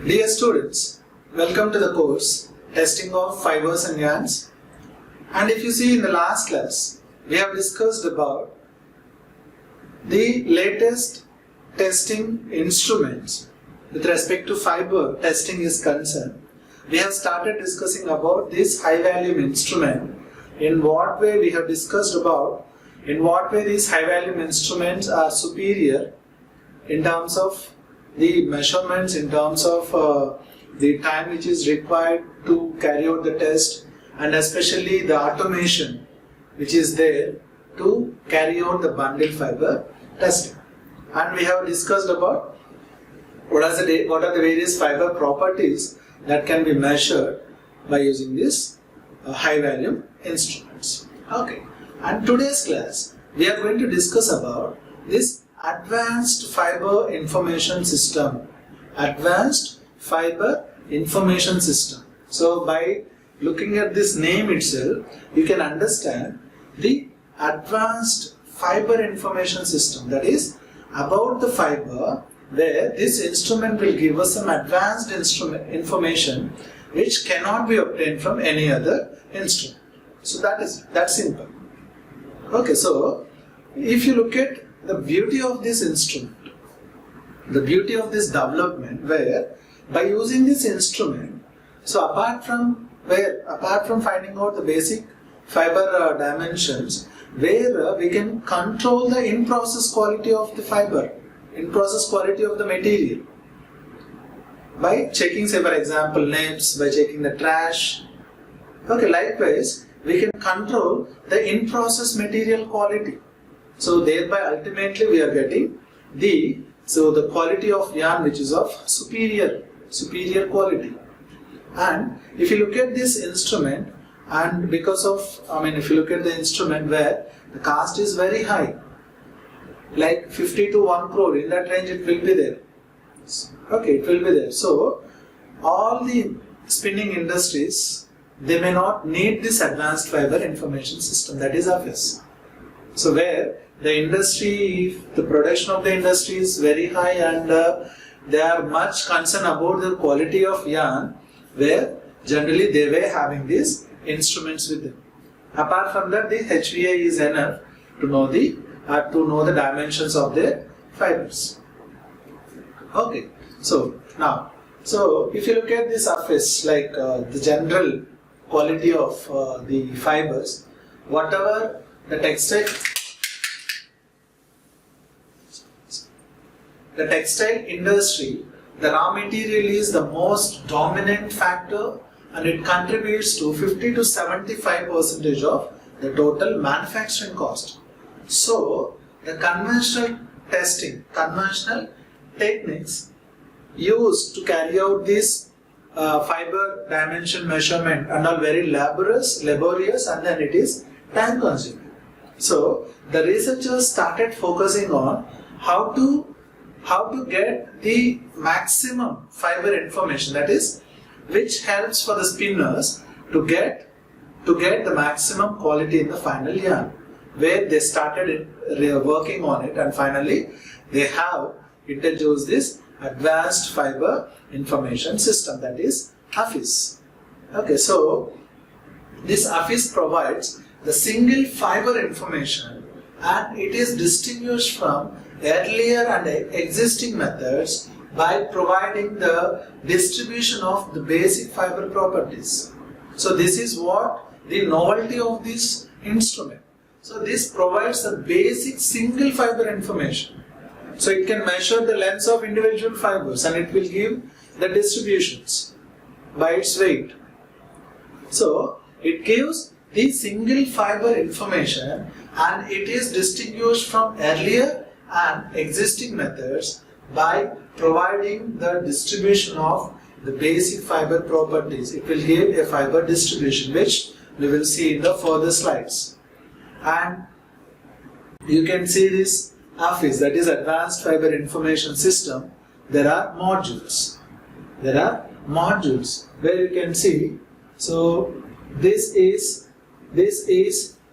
Dear students, welcome to the course Testing of Fibers and Yarns. And if you see in the last class, we have discussed about the latest testing instruments with respect to fiber testing is concerned. We have started discussing about this high volume instrument. In what way we have discussed about in what way these high volume instruments are superior in terms of the measurements, in terms of the time which is required to carry out the test, and especially the automation which is there to carry out the bundle fiber testing. And we have discussed about what are the various fiber properties that can be measured by using this high volume instruments. Okay, and today's class we are going to discuss about this Advanced Fiber Information System. Advanced Fiber Information System. So by looking at this name itself, you can understand the Advanced Fiber Information System, that is about the fiber, where this instrument will give us some advanced information which cannot be obtained from any other instrument. So that's simple. Okay, so if you look at the beauty of this instrument, the beauty of this development, where by using this instrument, so apart from finding out the basic fiber dimensions, where we can control the in-process quality of the fiber, in-process quality of the material, by checking, say for example, names, by checking the trash. Okay, likewise, we can control the in-process material quality. So thereby ultimately we are getting the quality of yarn which is of superior quality. And if you look at this instrument, and because of, if you look at the instrument where the cost is very high, like 50 to 1 crore, in that range it will be there. Okay, it will be there. So all the spinning industries, they may not need this advanced fiber information system, that is AFIS. So where the industry, the production of the industry is very high, and they are much concerned about the quality of yarn, where generally they were having these instruments with them. Apart from that, the HVI is enough to know the dimensions of their fibers. Okay, so now, if you look at this AFIS, like the general quality of the fibers, whatever the textile industry, the raw material is the most dominant factor, and it contributes to 50 to 75% of the total manufacturing cost. So the conventional techniques used to carry out this fiber dimension measurement and are very laborious, and then it is time consuming. So the researchers started focusing on how to get the maximum fiber information, that is, which helps for the spinners to get the maximum quality in the final yarn, where they started working on it, and finally they have introduced this Advanced Fiber Information System, that is AFIS. Okay, so this AFIS provides the single fiber information, and it is distinguished from earlier and existing methods by providing the distribution of the basic fiber properties. So this is what the novelty of this instrument. So this provides the basic single fiber information. So it can measure the lengths of individual fibers, and it will give the distributions by its weight. So it gives the single fiber information, and it is distinguished from earlier and existing methods by providing the distribution of the basic fiber properties. It will give a fiber distribution, which we will see in the further slides. And you can see this AFIS, that is Advanced Fiber Information System. There are modules. Where you can see. So this is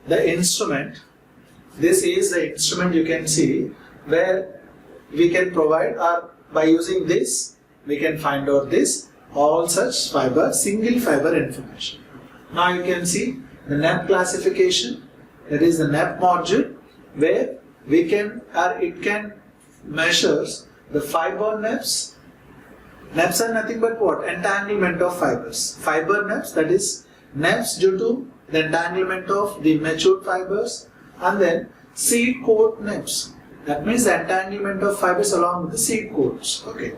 the instrument. This is the instrument you can see, where we can provide, or by using this we can find out this all such fiber, single fiber information. Now you can see the NEP classification, that is the NEP module, where we can, or it can measures the fiber NEPs. NEPs are nothing but what? Entanglement of fibers. Fiber NEPs, that is NEPs due to the entanglement of the matured fibers, and then seed coat NEPs. That means the entanglement of fibers along with the seed coats. Okay.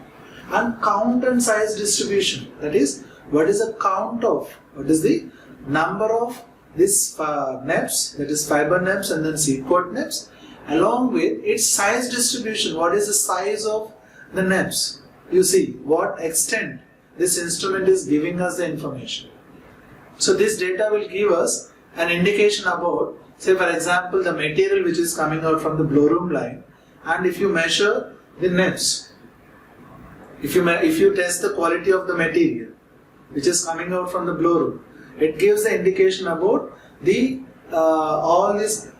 And count and size distribution. That is, what is the count of, what is the number of this NEPs, that is fiber NEPs and then seed coat NEPs, along with its size distribution. What is the size of the NEPs? You see what extent this instrument is giving us the information. So this data will give us an indication about, say for example, the material which is coming out from the blow room line, and if you measure the NEPs, if you test the quality of the material which is coming out from the blow room, it gives the indication about the all these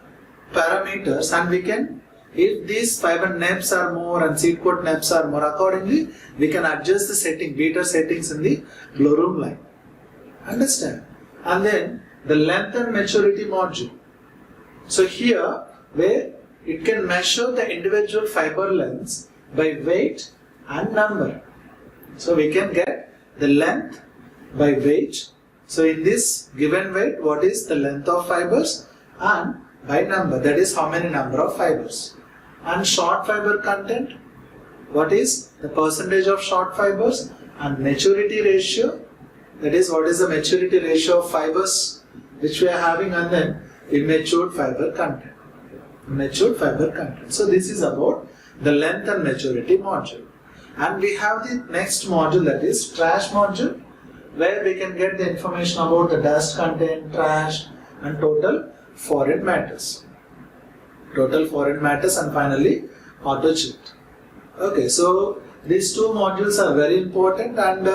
parameters, and we can, if these fiber NEPs are more and seed coat NEPs are more, accordingly we can adjust the setting, beater settings in the blow room line. Understand? And then the length and maturity module. So here, where it can measure the individual fiber lengths by weight and number. So we can get the length by weight. So in this given weight, what is the length of fibers, and by number, that is how many number of fibers. And short fiber content, what is the percentage of short fibers, and maturity ratio, that is what is the maturity ratio of fibers which we are having, and then immature fiber content. Matured fiber content. So this is about the length and maturity module. And we have the next module, that is trash module, where we can get the information about the dust content, trash, and total foreign matters. Total foreign matters, and finally auto chipped. Okay, so these two modules are very important, and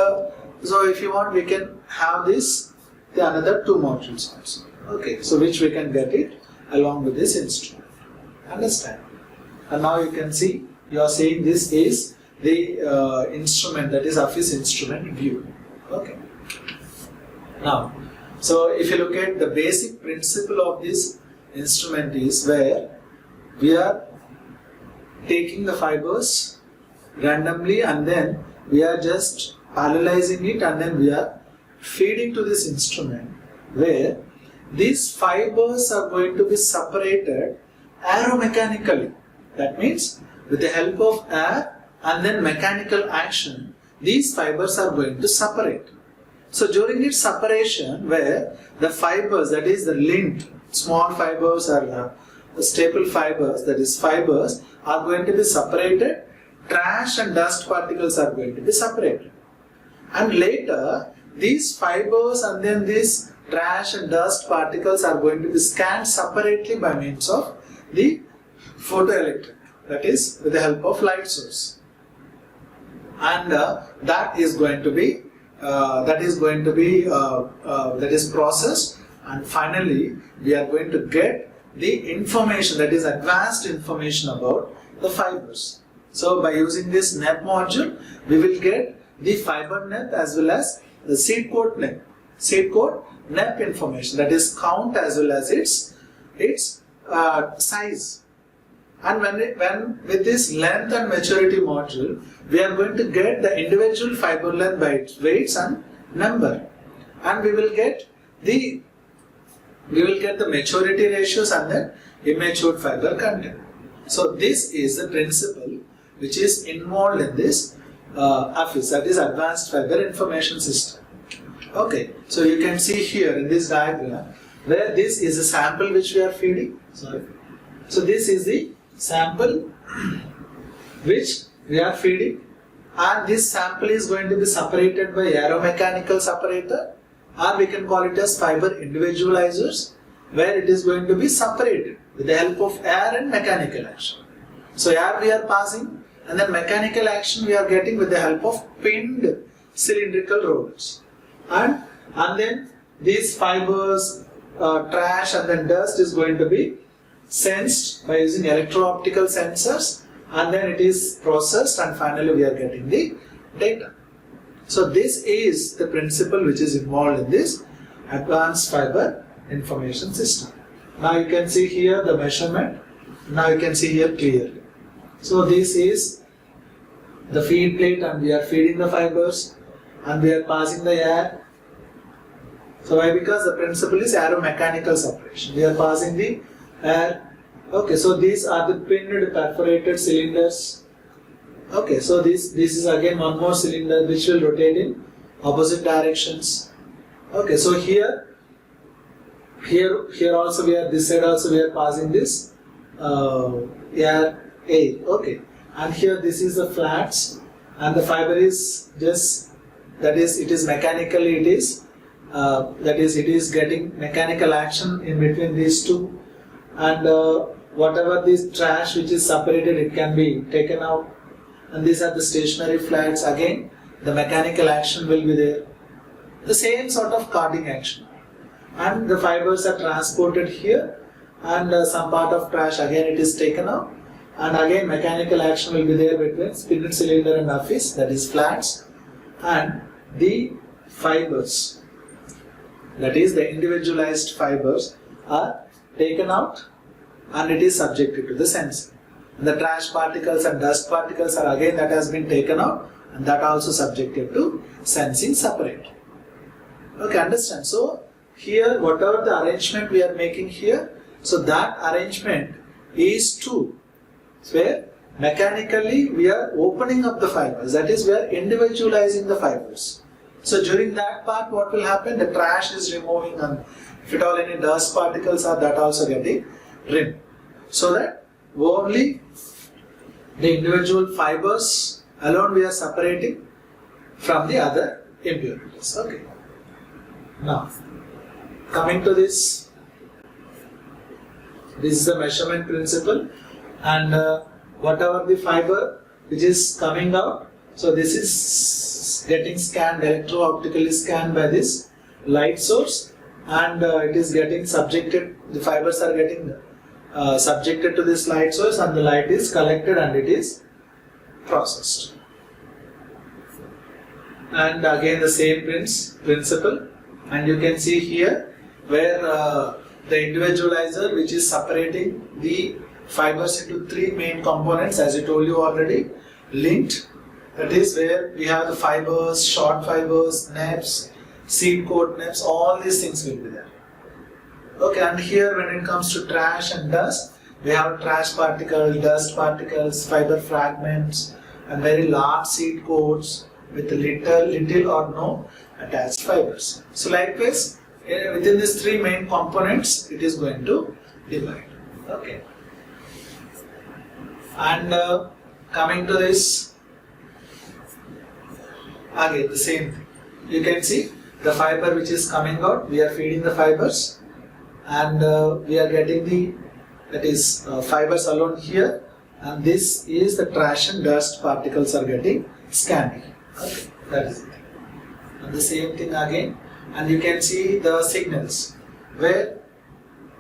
so if you want, we can have this, the another two modules also. Okay, so which we can get it along with this instrument. Understand? And now you can see, you are saying this is the instrument, that is AFIS instrument view. Okay. Now, so if you look at the basic principle of this instrument is where we are taking the fibers randomly, and then we are just parallelizing it, and then we are feeding to this instrument, where these fibers are going to be separated aeromechanically. That means with the help of air and then mechanical action, these fibers are going to separate. So during its separation, where the fibers, that is the lint, small fibers or the staple fibers, that is fibers, are going to be separated, trash and dust particles are going to be separated. And later, these fibers and then these trash and dust particles are going to be scanned separately by means of the photoelectric, that is with the help of light source. And that is processed, and finally we are going to get the information, that is advanced information about the fibers. So by using this NEP module, we will get the fiber NEP as well as the seed coat NEP. Seed coat NEP information, that is count as well as its size. And when with this length and maturity module, we are going to get the individual fiber length by its weights and number, and we will get the maturity ratios and then immature fiber content. So this is the principle which is involved in this AFIS, that is Advanced Fiber Information System. Okay, so you can see here in this diagram where this is a sample which we are feeding. Sorry. So this is the sample which we are feeding, and this sample is going to be separated by aeromechanical separator, or we can call it as fiber individualizers, where it is going to be separated with the help of air and mechanical action. So air we are passing, and then mechanical action we are getting with the help of pinned cylindrical rollers. And then these fibers, trash and then dust is going to be sensed by using electro-optical sensors, and then it is processed, and finally we are getting the data. So this is the principle which is involved in this advanced fiber information system. Now you can see here the measurement. Now you can see here clearly. So this is the feed plate and we are feeding the fibers and we are passing the air. So why? Because the principle is aeromechanical separation. We are passing the air. Okay, so these are the pinned perforated cylinders. Okay, so this is again one more cylinder which will rotate in opposite directions. Okay, so here also we are, this side also we are passing this air. Okay, and here this is the flats and the fiber is just, that is, it is mechanically, it is it is getting mechanical action in between these two, and whatever this trash which is separated, it can be taken out, and these are the stationary flats. Again the mechanical action will be there, the same sort of carding action, and the fibers are transported here, and some part of trash again it is taken out, and again mechanical action will be there between spindle cylinder and AFIS, that is flats, and the fibers, that is the individualized fibers, are taken out and it is subjected to the sensing. The trash particles and dust particles are again, that has been taken out and that also subjected to sensing separately. Okay, understand? So here whatever the arrangement we are making here, so that arrangement is to where mechanically we are opening up the fibers, that is we are individualizing the fibers. So during that part what will happen? The trash is removing, and if at all any dust particles are, that also getting removed. So that only the individual fibers alone we are separating from the other impurities. Okay. Now coming to this is the measurement principle, and whatever the fiber which is coming out, so this is getting scanned, electro-optically scanned by this light source, and it is getting subjected, the fibers are getting subjected to this light source, and the light is collected and it is processed. And again the same principle, and you can see here where the individualizer which is separating the fibers into three main components, as I told you already, linked, that is where we have the fibers, short fibers, nets, seed coat nets, all these things will be there. Okay, and here when it comes to trash and dust, we have trash particles, dust particles, fiber fragments, and very large seed coats with little or no attached fibers. So likewise, within these three main components, it is going to divide. Okay. And coming to this, again the same thing. You can see the fiber which is coming out, we are feeding the fibers, and we are getting the, that is fibers alone here, and this is the trash and dust particles are getting scanned. Okay, that is it. And the same thing again, and you can see the signals, where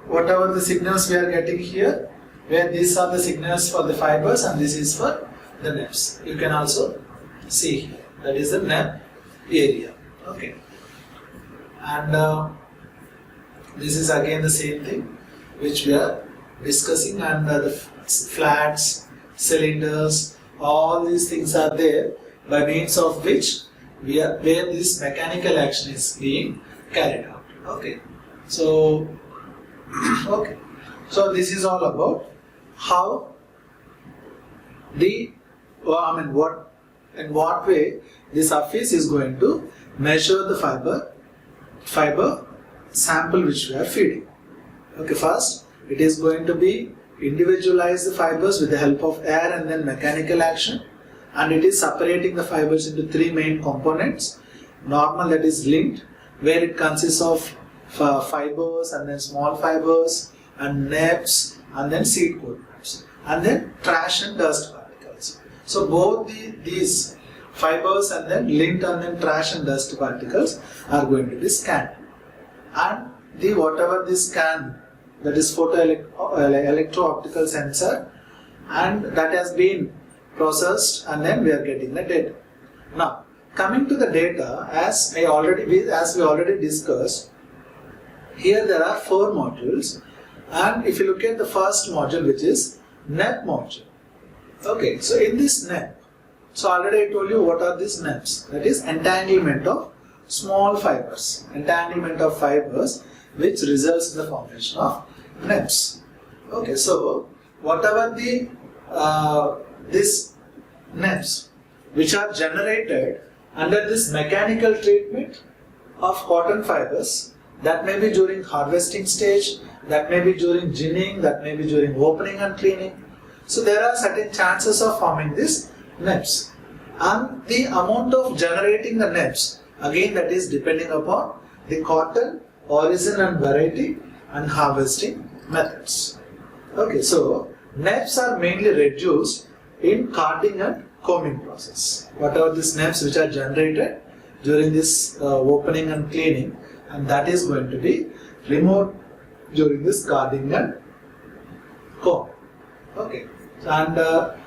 whatever the signals we are getting here, where these are the signals for the fibers and this is for the nets. You can also see here, that is the net area. Okay, and this is again the same thing which we are discussing, and the flats, cylinders, all these things are there by means of which we are, where this mechanical action is being carried out. Okay, so okay, so this is all about how the, what in what way this AFIS is going to measure the fiber sample which we are feeding. Okay, first it is going to be individualize the fibers with the help of air and then mechanical action, and it is separating the fibers into three main components. Normal, that is linked, where it consists of fibers and then small fibers and nets and then seed coat nets, and then trash and dust particles. So both these fibers and then linked and then trash and dust particles are going to be scanned, and the whatever this scan, that is electro-optical sensor, and that has been processed, and then we are getting the data. Now, coming to the data, as we already discussed, here there are 4 modules, and if you look at the first module, which is NEP module. Okay, so in this NEP, so already I told you what are these NEPs. That is entanglement of small fibers. Entanglement of fibers which results in the formation of NEPs. Okay, so whatever the this NEPs which are generated under this mechanical treatment of cotton fibers, that may be during harvesting stage, that may be during ginning, that may be during opening and cleaning. So there are certain chances of forming this NEPs. And the amount of generating the NEPs, again that is depending upon the cotton, origin and variety and harvesting methods. Okay, so NEPs are mainly reduced in carding and combing process. Whatever these NEPs which are generated during this opening and cleaning, and that is going to be removed during this carding and comb. Okay, and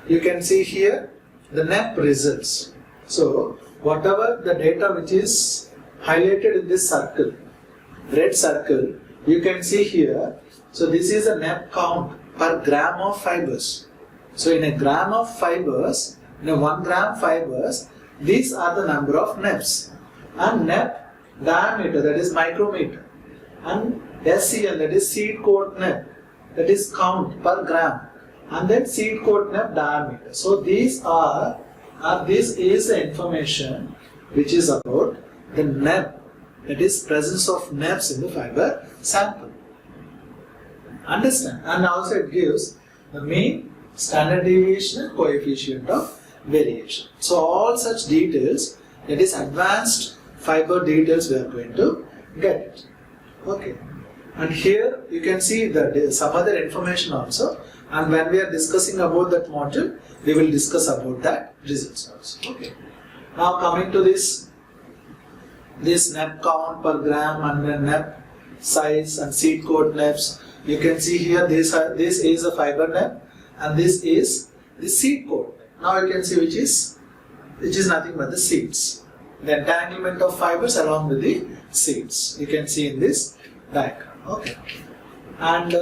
you can see here the NEP results. So whatever the data which is highlighted in this circle, red circle, you can see here. So this is a NEP count per gram of fibers. So in a gram of fibers, in a 1 gram fibers, these are the number of NEPs. And NEP diameter, that is micrometer, and SCN, that is seed coat NEP, that is count per gram, and then seed coat NEP diameter. So these are, this is the information which is about the NEP, that is presence of NEPs in the fiber sample. Understand? And also it gives the mean, standard deviation and coefficient of variation. So all such details, that is advanced fiber details, we are going to get it. Okay. And here you can see that some other information also, and when we are discussing about that module, we will discuss about that results also. Okay. Now coming to this NEP count per gram and then NEP size and seed coat NEPs, you can see here this is a fiber NEP and this is the seed coat NEP. Now you can see which is nothing but the seeds. The entanglement of fibers along with the seeds. You can see in this diagram. Okay. And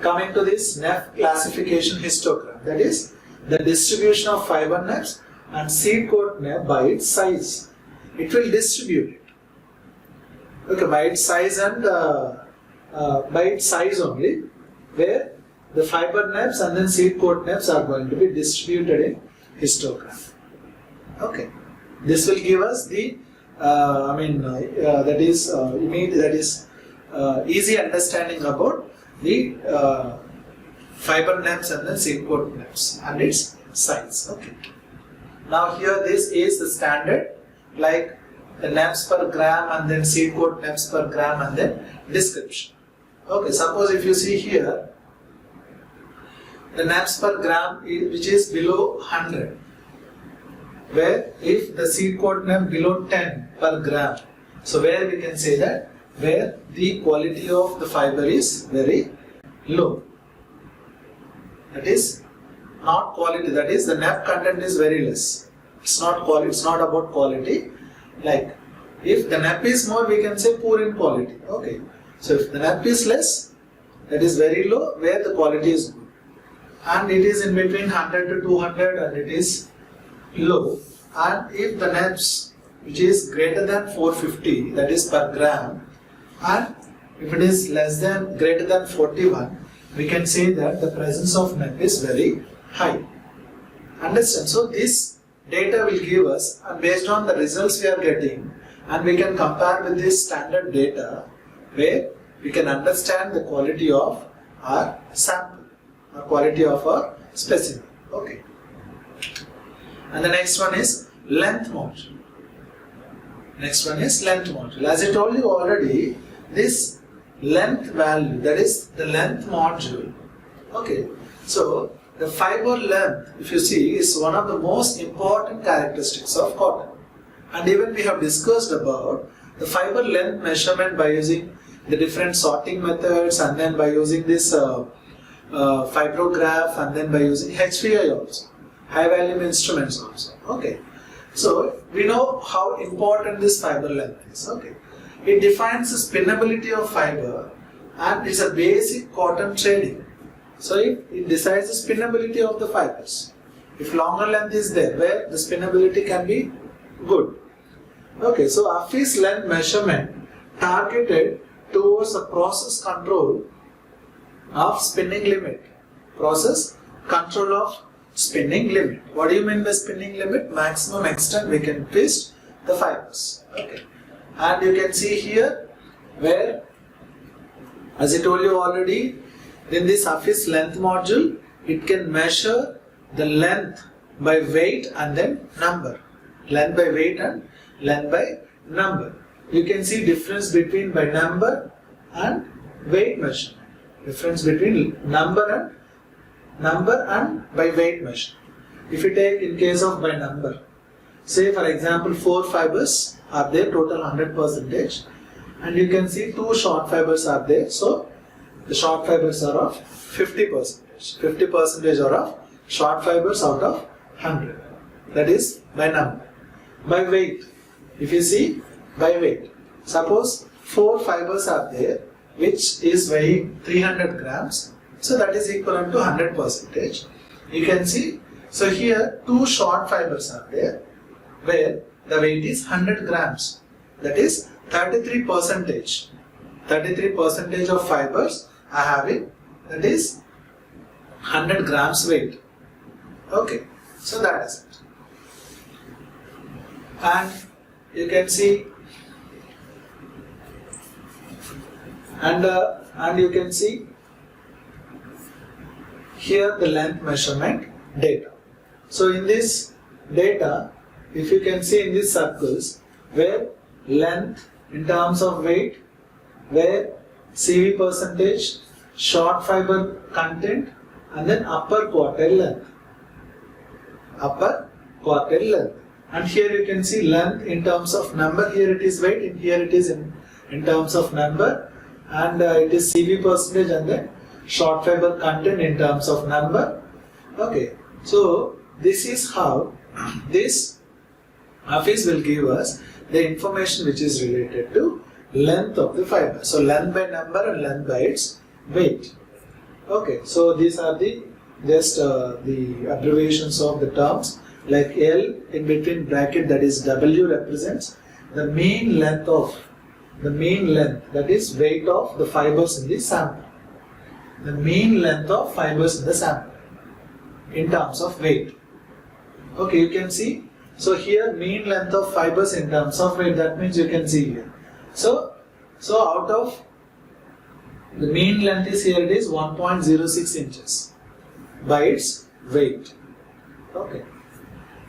coming to this NEP classification histogram, that is the distribution of fiber NEPs and seed coat NEP by its size. It will distribute it. Okay, by its size and by its size only, where the fiber NEPs and then seed coat NEPs are going to be distributed in histogram. Okay, this will give us the easy understanding about the fiber NEPs and then seed coat NEPs and its size. Okay. Now here this is the standard, like the NEPs per gram and then seed coat NEPs per gram and then description. Okay, suppose if you see here, the NEPs per gram which is below 100, where if the seed coat NEP below 10 per gram, so where we can say that, where the quality of the fiber is very low. That is not quality, that is the NEP content is very less. It's not quality, it's not about quality. Like if the NEP is more, we can say poor in quality. Okay. So if the NEP is less, that is very low, where the quality is good. And it is in between 100 to 200 and it is low. And if the NEPs which is greater than 450, that is per gram, and if it is greater than 41, we can say that the presence of NEP is very high. Understand? So this data will give us, and based on the results we are getting, and we can compare with this standard data, where we can understand the quality of our sample, or quality of our specimen. Okay. And the next one is length module. Next one is length module. As I told you already, this length value, that is the length module. Okay. So the fiber length, if you see, is one of the most important characteristics of cotton. And even we have discussed about the fiber length measurement by using the different sorting methods, and then by using this fibrograph, and then by using HVI also, high volume instruments also. Okay. So we know how important this fiber length is. Okay, it defines the spinnability of fiber and is a basic cotton trading. So it decides the spinnability of the fibers. If longer length is there, where the spinnability can be good. Okay, so AFIS length measurement targeted towards the process control of spinning limit. Process control of spinning limit. What do you mean by spinning limit? Maximum extent we can twist the fibers. Okay, and you can see here where, as I told you already, in this AFIS length module, it can measure the length by weight and then number. Length by weight and length by number. You can see difference between by number and weight measurement. Difference between number and by weight measurement. If you take in case of by number, say for example 4 fibers are there, total 100%, and you can see 2 short fibers are there. So the short fibers are of 50%. 50% are of short fibers out of 100. That is by number. By weight, if you see by weight, suppose 4 fibers are there which is weighing 300 grams, so that is equivalent to 100%. You can see, so here 2 short fibers are there where the weight is 100 grams, that is 33%. 33% of fibers are having, that is 100 grams weight. Okay, so that is it. And you can see, and you can see here the length measurement data. So in this data, if you can see in these circles, where length in terms of weight, where CV percentage, short fiber content, and then upper quartile length. Upper quartile length. And here you can see length in terms of number, here it is weight, and here it is in terms of number, and it is CV percentage, and then short fiber content in terms of number. Okay, so this is how this AFIS will give us the information which is related to length of the fiber. So length by number and length by its weight. Okay, so these are the just the abbreviations of the terms, like L in between bracket, that is W, represents the mean length, that is weight of the fibers in the sample. The mean length of fibers in the sample in terms of weight. Okay, you can see. So here mean length of fibers in terms of weight, that means you can see here. So out of the mean length is here, it is 1.06 inches by its weight. Okay.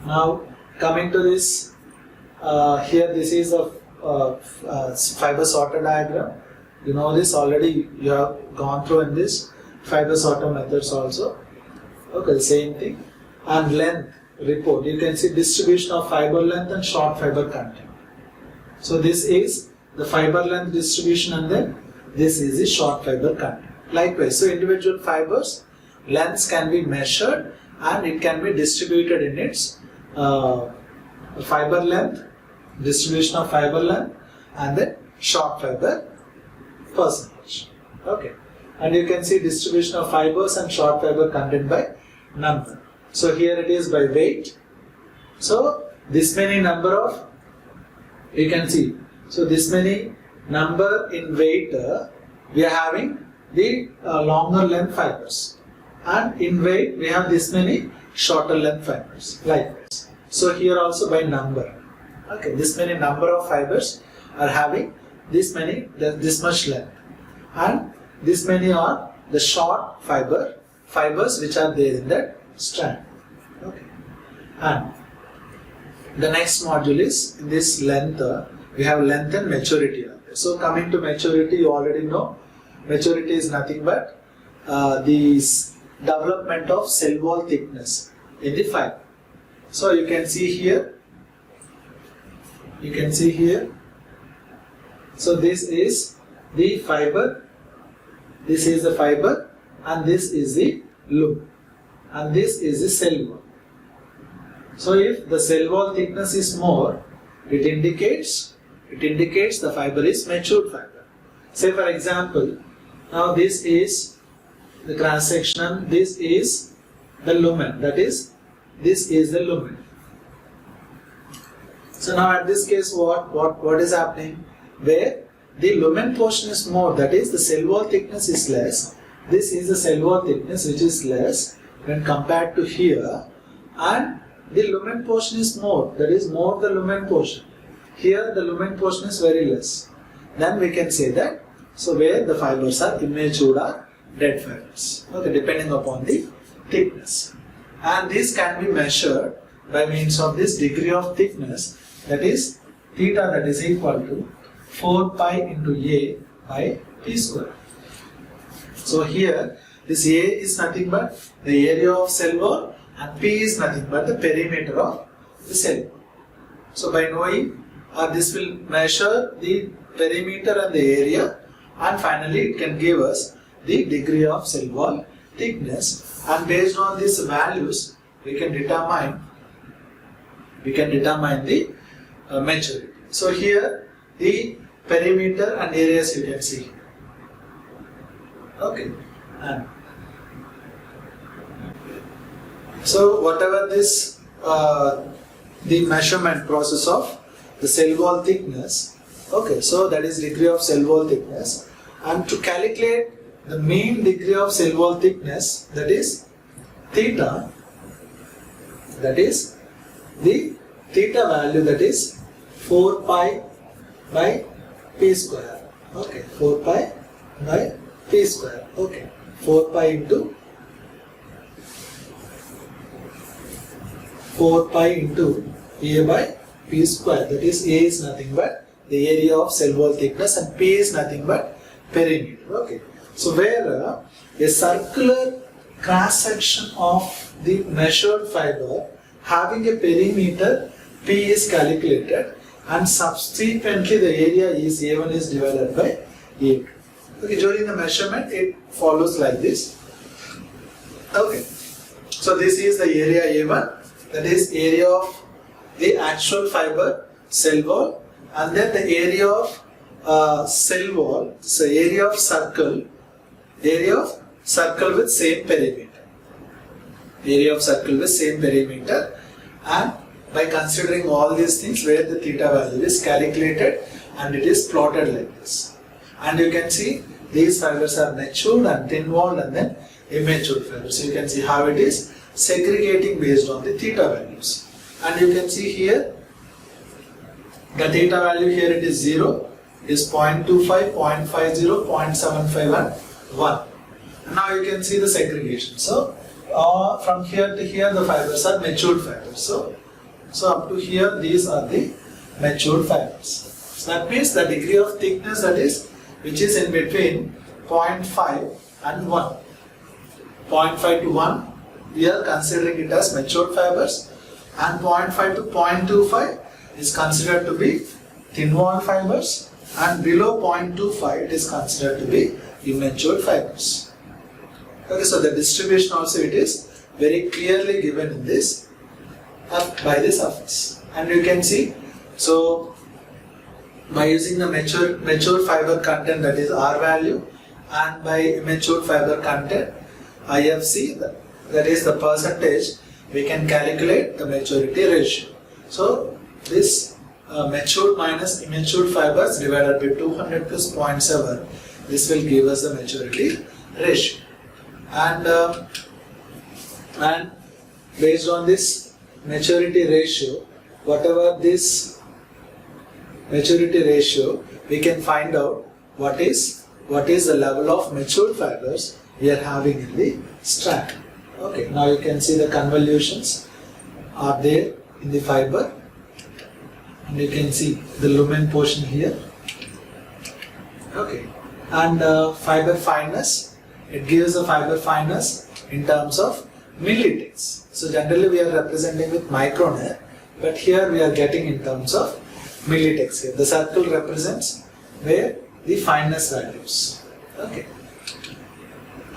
Now coming to this, here this is a fiber sorter diagram. You know this already, you have gone through in this fiber sorter methods also. Okay, same thing. And length report, you can see distribution of fiber length and short fiber content. So this is the fiber length distribution, and then this is the short fiber content. Likewise, so individual fibers lengths can be measured and it can be distributed in its fiber length, distribution of fiber length, and then short fiber percentage. Okay, and you can see distribution of fibers and short fiber content by number. So here it is by weight. So this many number of, you can see, so this many number in weight, we are having the longer length fibers, and in weight we have this many shorter length fibers. Likewise, so here also by number. Okay, this many number of fibers are having this much length, and this many are the short fibers which are there in that strand. Okay, and the next module is in this length, we have length and maturity. So coming to maturity, you already know maturity is nothing but the development of cell wall thickness in the fiber. So you can see here, so this is the fiber, and this is the loop, and this is the cell wall. So if the cell wall thickness is more, it indicates the fiber is matured fiber. Say for example, now this is the cross section, this is the lumen, that is, this is the lumen. So now at this case what is happening? Where the lumen portion is more, that is the cell wall thickness is less. This is the cell wall thickness which is less when compared to here, and the lumen portion is more, that is more the lumen portion. Here the lumen portion is very less. Then we can say that, so where the fibers are immature or dead fibers, okay, depending upon the thickness. And this can be measured by means of this degree of thickness, that is theta, that is equal to 4 pi into A by P square. So here this A is nothing but the area of cell wall and P is nothing but the perimeter of the cell wall. So by knowing this will measure the perimeter and the area, and finally it can give us the degree of cell wall thickness, and based on these values we can determine the maturity. So here the perimeter and areas you can see. Okay. And so whatever this the measurement process of the cell wall thickness, okay, so that is degree of cell wall thickness, and to calculate the mean degree of cell wall thickness, that is theta, that is the theta value, that is 4 pi by P square, okay, 4 pi by P square, okay, 4 pi into 4 pi into A by P square, that is A is nothing but the area of cell wall thickness and P is nothing but perimeter, okay. So where a circular cross section of the measured fiber having a perimeter P is calculated, and subsequently the area is A1 is divided by A2. Okay, during the measurement it follows like this. Okay, so this is the area A1, that is area of the actual fiber cell wall, and then the area of cell wall, so area of circle with same perimeter, and by considering all these things where the theta value is calculated and it is plotted like this. And you can see these fibers are matured and thin walled and then immature fibers. So you can see how it is segregating based on the theta values. And you can see here the theta value here it is 0, is 0.25, 0.50, 0.75 and 1. And now you can see the segregation. So from here to here the fibers are matured fibers. So up to here these are the matured fibers. So that means the degree of thickness, that is which is in between 0.5 and 1. 0.5 to 1 we are considering it as matured fibers, and 0.5 to 0.25 is considered to be thin wall fibers, and below 0.25 it is considered to be immature fibers. Okay, so the distribution also it is very clearly given in this by this AFIS, and you can see, so by using the mature fiber content, that is R value, and by immature fiber content IFC, that is the percentage, we can calculate the maturity ratio. So this matured minus immature fibers divided by 200 plus 0.7, this will give us the maturity ratio. And based on this maturity ratio, whatever this maturity ratio, we can find out what is the level of matured fibers we are having in the strand. Okay, now you can see the convolutions are there in the fiber, and you can see the lumen portion here. Okay, and fiber fineness, it gives the fiber fineness in terms of milliticks. So generally we are representing with micronair, but here we are getting in terms of milliticks here. The circle represents where the fineness values. Okay,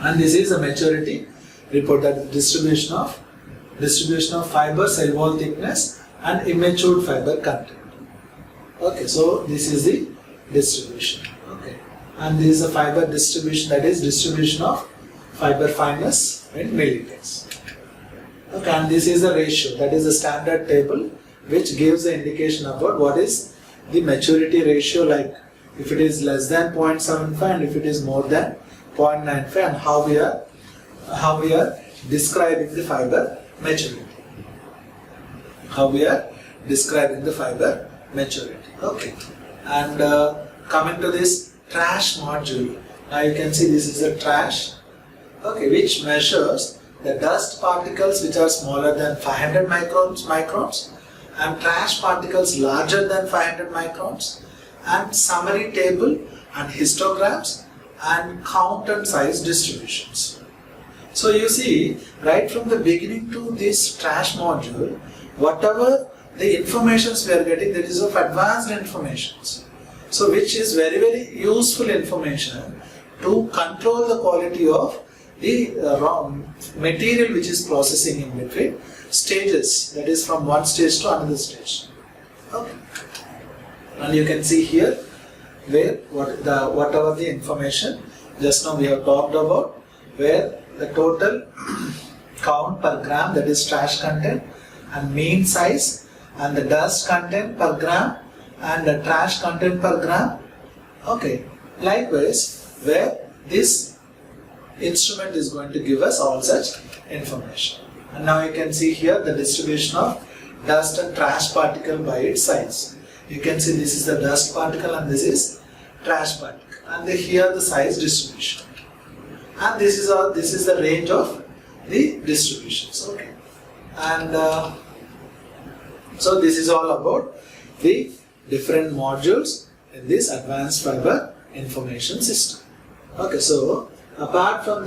and this is a maturity report, that distribution of distribution of fiber, cell wall thickness and immature fiber content. Okay, so this is the distribution. Okay, and this is the fiber distribution, that is distribution of fiber fineness in milliliters. Okay, and this is the ratio, that is the standard table which gives the indication about what is the maturity ratio, like if it is less than 0.75 and if it is more than 0.95, and how we are describing the fiber maturity. How we are describing the fiber maturity. Okay, and coming to this trash module, now you can see this is a trash, okay, which measures the dust particles which are smaller than 500 microns and trash particles larger than 500 microns, and summary table and histograms and count and size distributions. So you see, right from the beginning to this trash module, whatever the informations we are getting, that is of advanced informations. So which is very, very useful information to control the quality of the raw material which is processing in between stages, that is from one stage to another stage. Okay. And you can see here where whatever the information just now we have talked about, where the total count per gram, that is trash content, and mean size, and the dust content per gram and the trash content per gram. Okay, likewise where this instrument is going to give us all such information. And now you can see here the distribution of dust and trash particle by its size. You can see this is the dust particle and this is trash particle, and here the size distribution, and this is the range of the distributions. Okay, and so this is all about the different modules in this advanced fiber information system. Okay, so apart from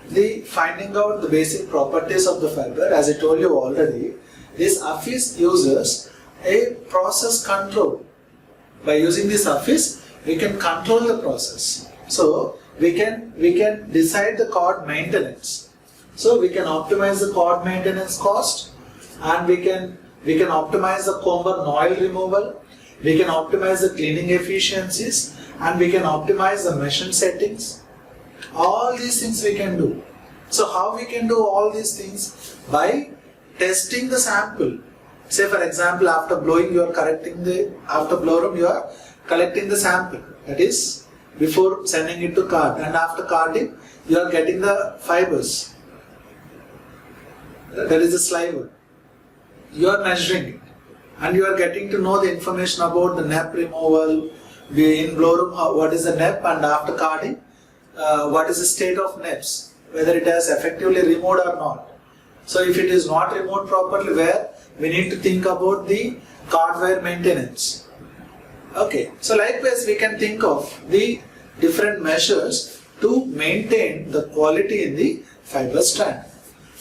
the finding out the basic properties of the fiber, as I told you already, this AFIS uses a process control. By using this AFIS, we can control the process. So we can decide the cord maintenance. So we can optimize the cord maintenance cost, and we can optimize the comber noil removal. We can optimize the cleaning efficiencies, and we can optimize the machine settings. All these things we can do. So how we can do all these things? By testing the sample. Say for example, after blowing you are collecting the sample. That is before sending it to card, and after carding you are getting the fibers. That is the sliver. You are measuring it, and you are getting to know the information about the nep removal. In blow room, what is the nep, and after carding, what is the state of neps, whether it has effectively removed or not. So if it is not removed properly, where we need to think about the card wear maintenance. Okay, so likewise we can think of the different measures to maintain the quality in the fiber strand,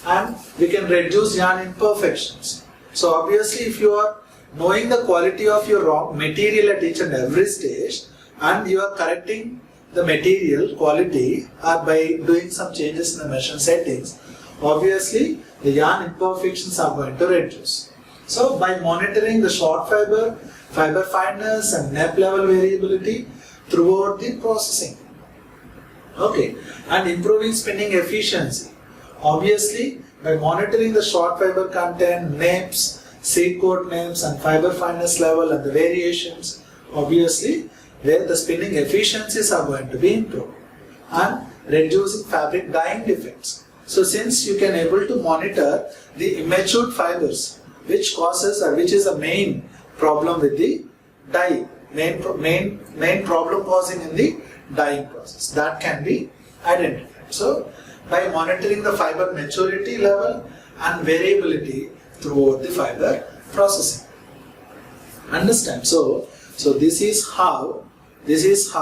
and we can reduce yarn imperfections. So obviously if you are knowing the quality of your raw material at each and every stage, and you are correcting the material quality by doing some changes in the machine settings, obviously the yarn imperfections are going to reduce. So by monitoring the short fiber, fiber fineness and nep level variability throughout the processing. Okay, and improving spinning efficiency. Obviously by monitoring the short fiber content, neps, seed coat neps and fiber fineness level and the variations, obviously where the spinning efficiencies are going to be improved, and reducing fabric dyeing defects. So since you can able to monitor the immature fibers, which is the main problem with the dye, main problem causing in the dyeing process, that can be identified. So by monitoring the fiber maturity level and variability throughout the fiber processing. Understand? So this is how this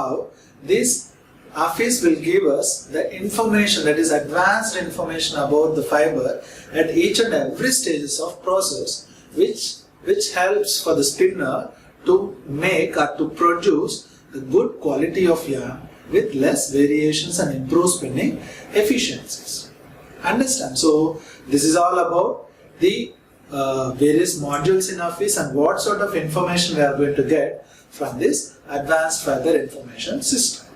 AFIS will give us the information, that is advanced information about the fiber at each and every stages of process, which helps for the spinner to make or to produce the good quality of yarn with less variations and improve spinning efficiencies. understand. So this is all about the various modules in AFIS and what sort of information we are going to get from this advanced further information system.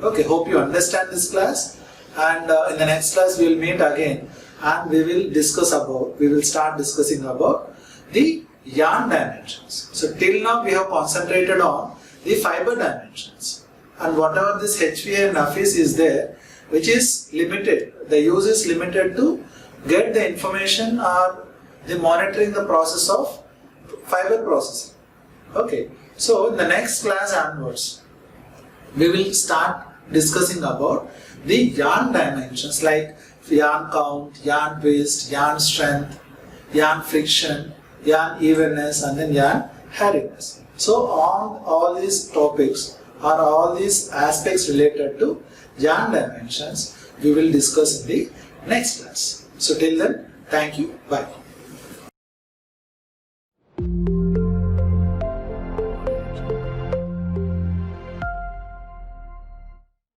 Okay, hope you understand this class, and in the next class we will meet again and we will start discussing about the yarn dimensions. So till now we have concentrated on the fiber dimensions, and whatever this HVA and AFIS is there, which is limited, the use is limited to get the information or the monitoring the process of fiber processing. Okay, so in the next class onwards, we will start discussing about the yarn dimensions like yarn count, yarn twist, yarn strength, yarn friction, yarn evenness, and then yarn hairiness. So on all these topics or all these aspects related to yarn dimensions, we will discuss in the next class. So till then, thank you, bye.